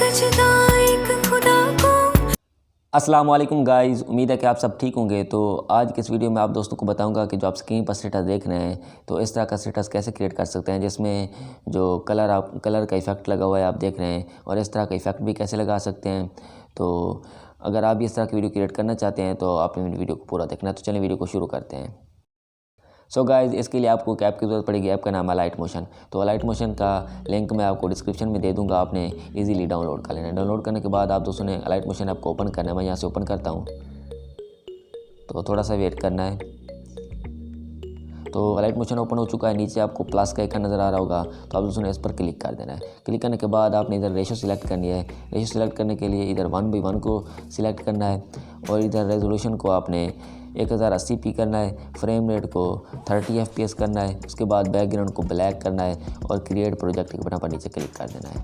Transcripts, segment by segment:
सजदा एक खुदा को। अस्सलाम वालेकुम गाइज़, उम्मीद है कि आप सब ठीक होंगे। तो आज की इस वीडियो में आप दोस्तों को बताऊंगा कि जो आप स्क्रीन पर स्टेटस देख रहे हैं तो इस तरह का स्टेटस कैसे क्रिएट कर सकते हैं, जिसमें जो कलर का इफ़ेक्ट लगा हुआ है आप देख रहे हैं, और इस तरह का इफ़ेक्ट भी कैसे लगा सकते हैं। तो अगर आप भी इस तरह की वीडियो क्रिएट करना चाहते हैं तो आपने मेरी वीडियो को पूरा देखना है। तो चलिए वीडियो को शुरू करते हैं। सो गाइज़, इसके लिए आपको एक ऐप की ज़रूरत पड़ेगी। ऐप का नाम है लाइट मोशन। तो लाइट मोशन का लिंक मैं आपको डिस्क्रिप्शन में दे दूंगा, आपने इजीली डाउनलोड कर लेना है। डाउनलोड करने के बाद आप दोस्तों ने लाइट मोशन ऐप को ओपन करना है। मैं यहाँ से ओपन करता हूँ, तो थोड़ा सा वेट करना है। तो लाइट मोशन ओपन हो चुका है। नीचे आपको प्लस का आइकन नज़र आ रहा होगा, तो आप दोस्तों ने इस पर क्लिक कर देना है। क्लिक करने के बाद आपने इधर रेशो सिलेक्ट करनी है। रेशो सिलेक्ट करने के लिए इधर 1:1 को सिलेक्ट करना है, और इधर रेजोल्यूशन को आपने 1080p करना है। फ्रेम रेट को 30 fps करना है। उसके बाद बैकग्राउंड को ब्लैक करना है, और क्रिएट प्रोजेक्ट के बटन पर नीचे क्लिक कर देना है।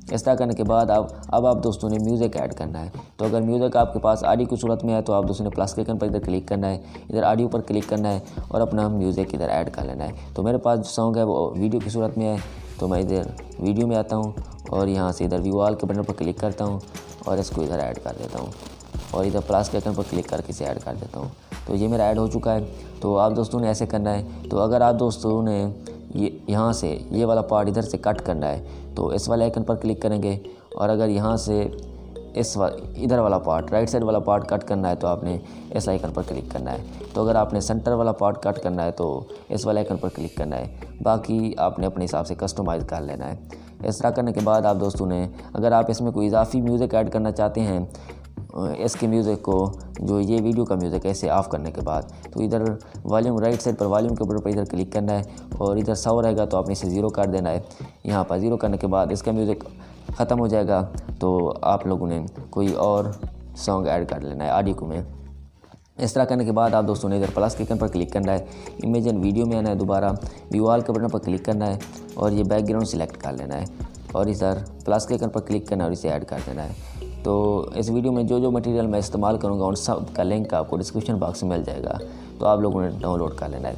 इस तरह करने के बाद अब आप दोस्तों ने म्यूज़िक ऐड करना है। तो अगर म्यूज़िक आपके पास ऑडियो की सूरत में है तो आप दोस्तों ने प्लस के आइकन पर इधर क्लिक करना है, इधर ऑडियो पर क्लिक करना है, और अपना म्यूज़िक इधर ऐड कर लेना है। तो मेरे पास जो सॉन्ग है वो वीडियो की सूरत में है, तो मैं इधर वीडियो में आता हूँ, और यहाँ से इधर व्यू ऑल के बटन पर क्लिक करता हूँ, और इसको इधर ऐड कर देता हूँ, और इधर प्लस के आइकन पर क्लिक करके इसे ऐड कर देता हूँ। तो ये मेरा ऐड हो चुका है। तो आप दोस्तों ने ऐसे करना है। तो अगर आप दोस्तों ने यहाँ से ये वाला पार्ट इधर से कट करना है तो इस वाले आइकन पर क्लिक करेंगे, और अगर यहाँ से इधर वाला पार्ट राइट साइड वाला पार्ट कट करना है तो आपने इस आइकन पर क्लिक करना है। तो अगर आपने सेंटर वाला पार्ट कट करना है तो इस वाले आइकन पर क्लिक करना है। बाकी आपने अपने हिसाब से कस्टमाइज़ कर लेना है। इस तरह करने के बाद आप दोस्तों ने, अगर आप इसमें कोई इजाफी म्यूज़िक ऐड करना चाहते हैं, इसके म्यूज़िक को, जो ये वीडियो का म्यूज़िक है, इसे ऑफ़ करने के बाद, तो इधर वॉल्यूम राइट साइड पर वॉल्यूम के ऊपर इधर क्लिक करना है, और इधर 100 रहेगा तो आपने इसे 0 कर देना है। यहाँ पर 0 करने के बाद इसका म्यूज़िक ख़त्म हो जाएगा, तो आप लोगों ने कोई और सॉन्ग ऐड कर लेना है ऑडियो में। इस तरह करने के बाद आप दोस्तों ने इधर प्लस के आइकन पर क्लिक करना है, इमेज एंड वीडियो में आना है, दोबारा व्यू ऑल के बटन पर क्लिक करना है, और ये बैकग्राउंड सिलेक्ट कर लेना है, और इधर प्लस के आइकन पर क्लिक करना है और इसे ऐड कर देना है। तो इस वीडियो में जो मटेरियल मैं इस्तेमाल करूँगा उन सब का लिंक आपको डिस्क्रिप्शन बॉक्स में मिल जाएगा, तो आप लोगों ने डाउनलोड कर लेना है।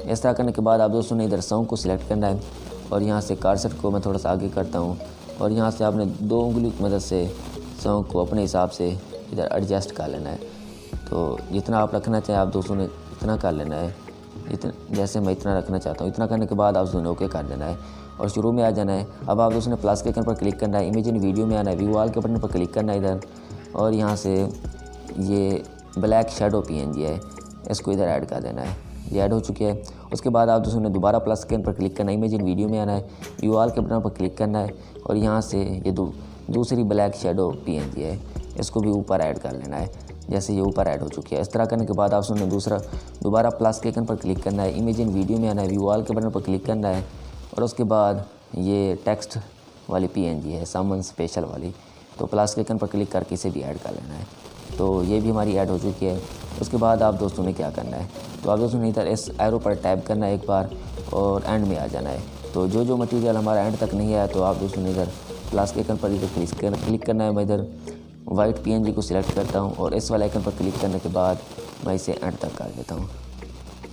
इस तरह करने के बाद आप दोस्तों ने इधर सॉन्ग को सिलेक्ट करना है, और यहाँ से कर्सर को मैं थोड़ा सा आगे करता हूँ, और यहाँ से आपने 2 उंगली की मदद से सॉन्ग को अपने हिसाब से इधर एडजस्ट कर लेना है। तो जितना आप रखना चाहें आप दोस्तों ने इतना कर लेना है, जैसे मैं इतना रखना चाहता हूँ। इतना करने के बाद आप दोस्तों ने ओके कर देना है, और शुरू में आ जाना है। अब आप दोस्तों ने प्लस के आइकन पर क्लिक करना है, इमेज इन वीडियो में आना है, व्यू ऑल के बटन पर क्लिक करना है इधर, और यहाँ से ये ब्लैक शेडो PNG है, इसको इधर ऐड कर देना है। ये ऐड हो चुकी है। उसके बाद आप दोस्तों ने दोबारा प्लस के आइकन पर क्लिक करना है, इमेज इन वीडियो में आना है, व्यू ऑल के बटन पर क्लिक करना है, और यहाँ से ये दूसरी ब्लैक शेडो PNG है, इसको भी ऊपर ऐड कर लेना है। जैसे ये ऊपर ऐड हो चुकी है। इस तरह करने के बाद आप दोस्तों ने दोबारा प्लस के आइकन पर क्लिक करना है, इमेज इन वीडियो में आना है, व्यू ऑल के बटन पर क्लिक करना है, और उसके बाद ये टेक्स्ट वाली PNG है, समवन स्पेशल वाली, तो प्लस के आइकन पर क्लिक करके इसे भी ऐड कर लेना है। तो ये भी हमारी ऐड हो चुकी है। उसके बाद आप दोस्तों ने क्या करना है, तो आप दोस्तों ने इधर इस एरो पर टैप करना है एक बार, और एंड में आ जाना है। तो जो मटेरियल हमारा एंड तक नहीं आया तो आप दोस्तों ने इधर प्लस के आइकन पर इधर क्लिक करना है। मैं इधर वाइट PNG को सिलेक्ट करता हूँ, और इस वाले आइकन पर क्लिक करने के बाद मैं इसे एंड तक कर देता हूँ।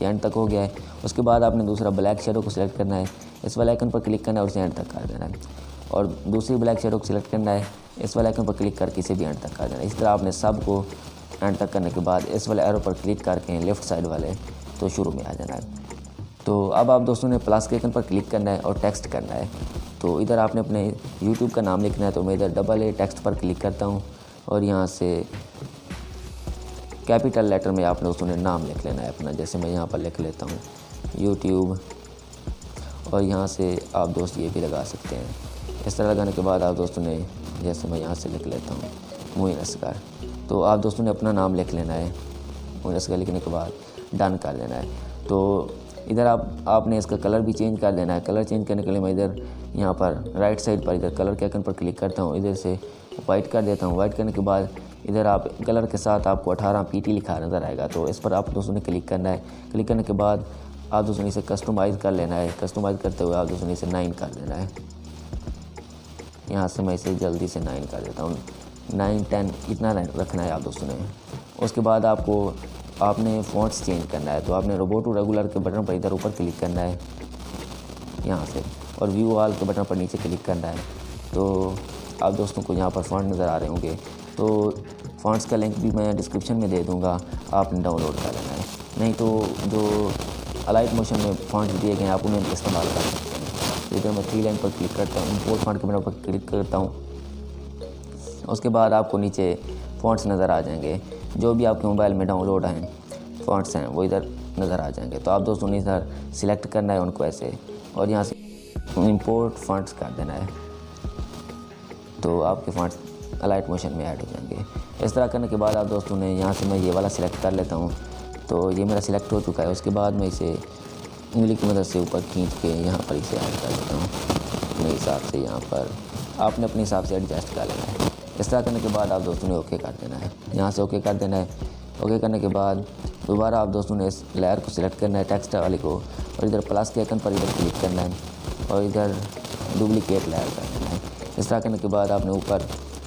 ये एंड तक हो गया है। उसके बाद आपने दूसरा ब्लैक शेडो को सिलेक्ट करना है, इस वाले आइकन पर क्लिक करना है और इसे एंड तक कर देना है, और दूसरी ब्लैक शेडो को सिलेक्ट करना है, इस वाले आइकन पर क्लिक करके इसे भी एंड तक कर देना है। इस तरह आपने सब को एंड तक करने के बाद इस वाले एरो पर क्लिक करके लेफ़्ट साइड वाले तो शुरू में आ जाना है। तो अब आप दोस्तों ने प्लस के आइकन पर क्लिक करना है और टेक्स्ट करना है। तो इधर आपने अपने यूट्यूब का नाम लिखना है, तो मैं इधर AA टेक्स्ट पर क्लिक करता हूँ, और यहाँ से कैपिटल लेटर में आप दोस्तों ने नाम लिख लेना है अपना। जैसे मैं यहाँ पर लिख लेता हूँ YouTube, और यहाँ से आप दोस्त ये भी लगा सकते हैं। इस तरह लगाने के बाद आप दोस्तों ने, जैसे मैं यहाँ से लिख लेता हूँ मोइन असगर, तो आप दोस्तों ने अपना नाम लिख लेना है। मोइन असगर लिखने के बाद डन कर लेना है। तो इधर आपने इसका कलर भी चेंज कर देना है। कलर चेंज करने के लिए मैं इधर यहाँ पर राइट साइड पर इधर कलर के आइकन पर क्लिक करता हूँ, इधर से वाइट कर देता हूँ। वाइट करने के बाद इधर आप कलर के साथ आपको 18 PT लिखा नज़र आएगा, तो इस पर आप दोस्तों ने क्लिक करना है। क्लिक करने के बाद आप दोस्तों ने इसे कस्टमाइज़ कर लेना है। कस्टमाइज़ करते हुए आप दोस्तों ने इसे 9 कर देना है। यहाँ से मैं इसे जल्दी से 9 कर देता हूँ। 9, 10 इतना रखना है आप दोस्तों ने। उसके बाद आपने फ़ॉन्ट्स चेंज करना है, तो आपने रोबोट टू रेगुलर के बटन पर इधर ऊपर क्लिक करना है यहाँ से, और व्यू ऑल के बटन पर नीचे क्लिक करना है। तो आप दोस्तों को यहाँ पर फ़ॉन्ट नज़र आ रहे होंगे, तो फ़ॉन्ट्स का लिंक भी मैं डिस्क्रिप्शन में दे दूँगा, आपने डाउनलोड कर लेना है। नहीं तो जो अलाइट मोशन में फ़ॉन्ट्स दिए गए हैं आप उन्हें इस्तेमाल कर सकते हैं। तो इधर मैं 3 लाइन पर क्लिक करता हूँ, इम्पोर्ट फ़ॉन्ट के बटन पर क्लिक करता हूँ। उसके बाद आपको नीचे फ़ॉन्ट्स नज़र आ जाएंगे, जो भी आपके मोबाइल में डाउनलोड हैं फ़ॉन्ट्स हैं वो इधर नज़र आ जाएंगे। तो आप दोस्तों ने इधर सिलेक्ट करना है उनको ऐसे, और यहाँ से इंपोर्ट फ़ॉन्ट्स कर देना है, तो आपके फ़ॉन्ट्स अलाइट मोशन में ऐड हो जाएंगे। इस तरह करने के बाद आप दोस्तों ने यहाँ से मैं ये वाला सिलेक्ट कर लेता हूँ, तो ये मेरा सिलेक्ट हो चुका है। उसके बाद मैं इसे उंगली की मदद से ऊपर खींच के यहाँ पर इसे ऐड कर देता हूँ अपने हिसाब से। यहाँ पर आपने अपने हिसाब से एडजस्ट कर लेना है। इस तरह करने के बाद आप दोस्तों ने ओके कर देना है, यहाँ से ओके कर देना है। ओके करने के बाद दोबारा आप दोस्तों ने इस लेयर को सिलेक्ट करना है, टेक्स्ट वाले को, और इधर प्लस के आइकन पर इधर क्लिक करना है और इधर डुप्लीकेट लेयर कर देना है। इस तरह करने के बाद आपने ऊपर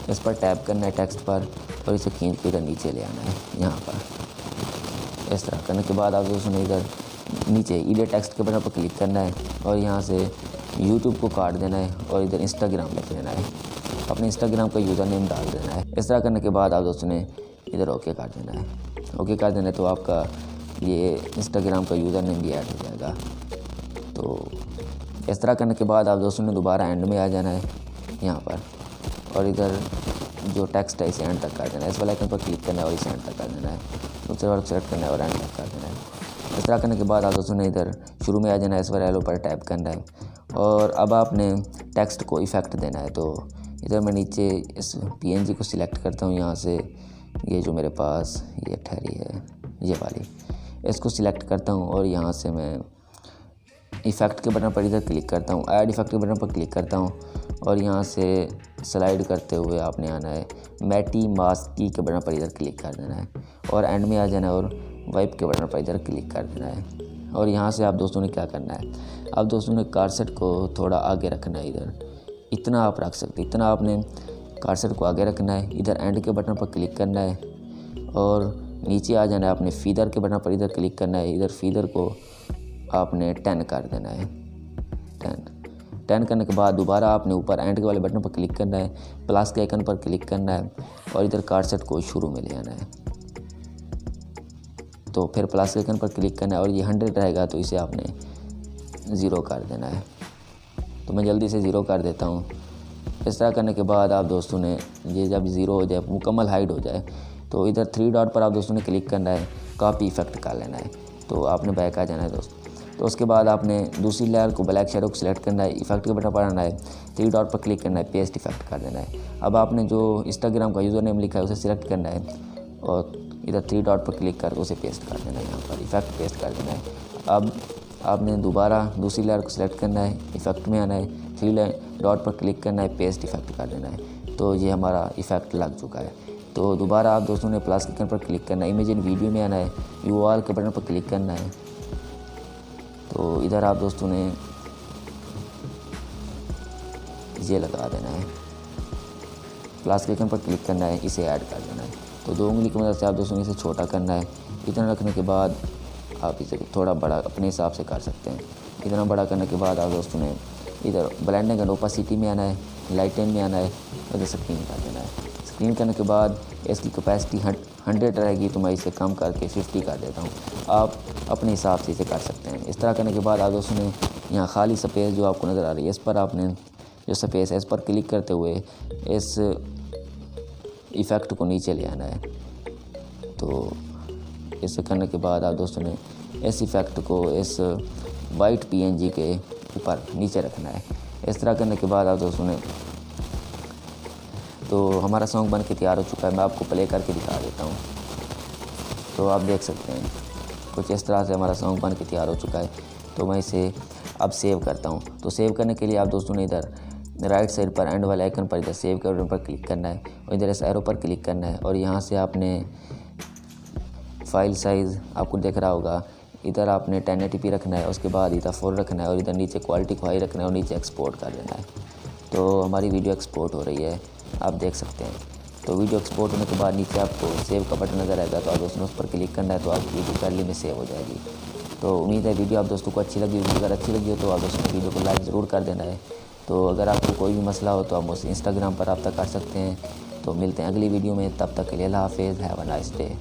इस पर टैप करना है टेक्स्ट पर, और इसे खींच के इधर नीचे ले आना है यहाँ पर। इस तरह करने के बाद आप दोस्तों ने इधर नीचे एडिट टेक्स्ट के बटन पर क्लिक करना है और यहाँ से यूट्यूब को काट देना है और इधर इंस्टाग्राम लिख देना है, अपने इंस्टाग्राम का यूज़र नेम डाल देना है। इस तरह करने के बाद आप दोस्तों ने इधर ओके कर देना है। ओके कर देना है तो आपका ये इंस्टाग्राम का यूज़र नेम भी ऐड हो जाएगा। तो इस तरह करने के बाद आप दोस्तों ने दोबारा एंड में आ जाना है यहाँ पर, और इधर जो टेक्स्ट है इसे एंड तक कर देना है। इस वाले आइकन पर क्लिक करना है और इसे एंड तक कर देना है, दूसरे वाले सेलेक्ट करना है और एंड तक कर देना है। इस तरह करने के बाद आप दोस्तों ने इधर शुरू में आ जाना है, इस वाले एरो पर टैप करना है और अब आपने टेक्स्ट को इफ़ेक्ट देना है। तो इधर मैं नीचे इस PNG को सिलेक्ट करता हूँ, यहाँ से ये जो मेरे पास ये ठहरी है ये वाली, इसको सिलेक्ट करता हूँ और यहाँ से मैं इफ़ेक्ट के बटन पर इधर क्लिक करता हूँ, ऐड इफ़ेक्ट के बटन पर क्लिक करता हूँ और यहाँ से स्लाइड करते हुए आपने आना है मैटी मास्क की के बटन पर इधर क्लिक कर देना है और एंड में आ जाना है और वाइप के बटन पर इधर क्लिक कर देना है। और यहाँ से आप दोस्तों ने क्या करना है, आप दोस्तों ने कार्सेट को थोड़ा आगे रखना है, इधर इतना आप रख सकते, इतना आपने कार्सेट को आगे रखना है। इधर एंड के बटन पर क्लिक करना है और नीचे आ जाना है, आपने फीदर के बटन पर इधर क्लिक करना है। इधर फीदर को आपने 10 कर देना है, 10 करने के बाद दोबारा आपने ऊपर एंड के वाले बटन पर क्लिक करना है, प्लस के आइकन पर क्लिक करना है और इधर कार्सेट को शुरू में ले आना है। तो फिर प्लस के आइकन पर क्लिक करना है और ये 100 रहेगा तो इसे आपने 0 कर देना है। तो मैं जल्दी से 0 कर देता हूँ। इस तरह करने के बाद आप दोस्तों ने ये जब 0 हो जाए, मुकम्मल हाइड हो जाए, तो इधर 3 डॉट पर आप दोस्तों ने क्लिक करना है, कॉपी इफेक्ट कर लेना है। तो आपने बैक आ जाना है दोस्तों। तो उसके बाद आपने दूसरी लेयर को ब्लैक शेडो को सिलेक्ट करना है, इफेक्ट के बटन पर आना है, 3 डॉट पर क्लिक करना है, पेस्ट इफेक्ट कर देना है। अब आपने जो इंस्टाग्राम का यूज़र नेम लिखा है उसे सिलेक्ट करना है और इधर 3 डॉट पर क्लिक करके उसे पेस्ट कर देना है, यहाँ पर इफेक्ट पेस्ट कर देना है। अब आपने दोबारा दूसरी लेयर को सिलेक्ट करना है, इफेक्ट में आना है, 3 डॉट पर क्लिक करना है, पेस्ट इफेक्ट कर देना है। तो ये हमारा इफेक्ट लग चुका है। तो दोबारा आप दोस्तों ने प्लस के आइकन पर क्लिक करना है, इमेज इन वीडियो में आना है, व्यू ऑल के बटन पर क्लिक करना है। तो इधर आप दोस्तों ने ये लगा देना है, प्लस के आइकन पर क्लिक करना है, इसे ऐड कर देना है। तो 2 उंगली की मदद से आप दोस्तों ने इसे छोटा करना है। इतना रखने के बाद आप इसे थोड़ा बड़ा अपने हिसाब से कर सकते हैं। इतना बड़ा करने के बाद आप दोस्तों ने इधर ब्लेंडिंग एंड ओपेसिटी में आना है, लाइटन में आना है और इधर स्क्रीन कर देना है। स्क्रीन करने के बाद इसकी कैपेसिटी 100 रहेगी तो मैं इसे कम करके 50 कर देता हूँ। आप अपने हिसाब से इसे कर सकते हैं। इस तरह करने के बाद आप दोस्तों ने यहाँ खाली स्पेस जो आपको नज़र आ रही है, इस पर आपने जो स्पेस है इस पर क्लिक करते हुए इस इफ़ेक्ट को नीचे ले आना है। तो इसे करने के बाद आप दोस्तों ने इस इफ़ेक्ट को इस वाइट PNG के ऊपर नीचे रखना है। इस तरह करने के बाद आप दोस्तों ने, तो हमारा सॉन्ग बन के तैयार हो चुका है। मैं आपको प्ले करके दिखा देता हूँ। तो आप देख सकते हैं कुछ इस तरह से हमारा सॉन्ग बन के तैयार हो चुका है। तो मैं इसे अब सेव करता हूँ। तो सेव करने के लिए आप दोस्तों ने इधर राइट साइड पर एंड वाले आइकन पर इधर सेव के बटन पर क्लिक करना है और इधर इस एरो पर क्लिक करना है और यहाँ से आपने फाइल साइज़ आपको दिख रहा होगा, इधर आपने 1080p रखना है, उसके बाद इधर 4 रखना है और इधर नीचे क्वालिटी को हाई रखना है और नीचे एक्सपोर्ट कर देना है। तो हमारी वीडियो एक्सपोर्ट हो रही है, आप देख सकते हैं। तो वीडियो एक्सपोर्ट होने के बाद नीचे आपको सेव का बटन नज़र आएगा, तो आप दोस्तों उस पर क्लिक करना है, तो आपकी वीडियो पहले में सेव हो जाएगी। तो उम्मीद है वीडियो आप दोस्तों को अच्छी लगी। अगर अच्छी लगी हो तो आप दोस्तों वीडियो को लाइक ज़रूर कर देना है तो अगर आपको कोई भी मसला हो तो आप मुझसे इंस्टाग्राम पर रब्ता कर सकते हैं। तो मिलते हैं अगली वीडियो में, तब तक के लिए अल्लाह हाफ़िज़, हैव अ नाइस डे।